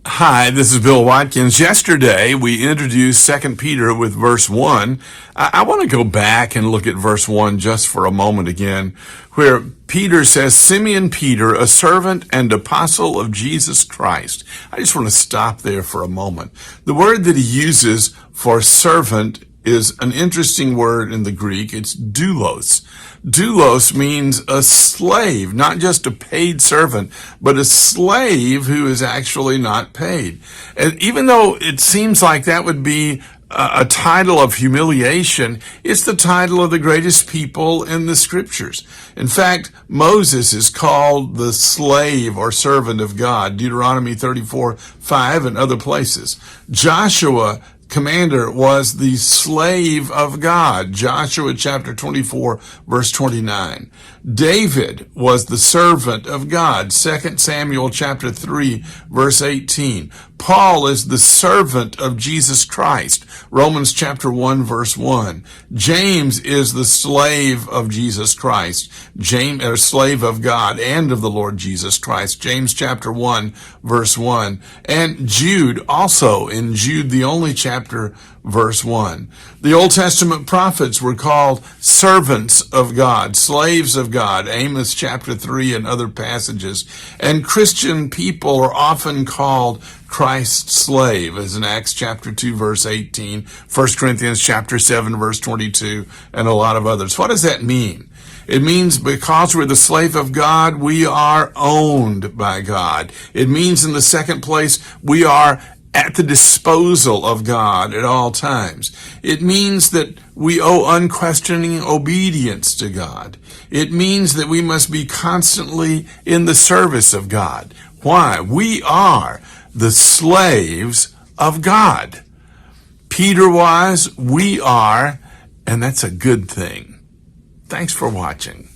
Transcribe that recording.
Hi, this is Bill Watkins. Yesterday, we introduced 2 Peter with verse 1. I want to go back and look at verse 1 just for a moment again, where Peter says, Simeon Peter, a servant and apostle of Jesus Christ. I just want to stop there for a moment. The word that he uses for servant is an interesting word in the Greek. It's doulos. Doulos means a slave, not just a paid servant, but a slave who is actually not paid. And even though it seems like that would be a title of humiliation, it's the title of the greatest people in the scriptures. In fact, Moses is called the slave or servant of God, Deuteronomy 34:5 and other places. Joshua, commander, was the slave of God, Joshua chapter 24, verse 29. David was the servant of God, 2 Samuel chapter 3, verse 18. Paul is the servant of Jesus Christ, Romans chapter 1, verse 1. James is the slave of Jesus Christ, James, or slave of God and of the Lord Jesus Christ, James chapter 1, verse 1. And Jude, also in Jude, the only chapter, verse 1. The Old Testament prophets were called servants of God, slaves of God, Amos chapter 3 and other passages. And Christian people are often called Christ's slave, as in Acts chapter 2, verse 18, 1 Corinthians chapter 7, verse 22, and a lot of others. What does that mean? It means because we're the slave of God, we are owned by God. It means, in the second place, we are at the disposal of God at all times. It means that we owe unquestioning obedience to God. It means that we must be constantly in the service of God. Why? We are the slaves of God. Peter was, we are, and that's a good thing. Thanks for watching.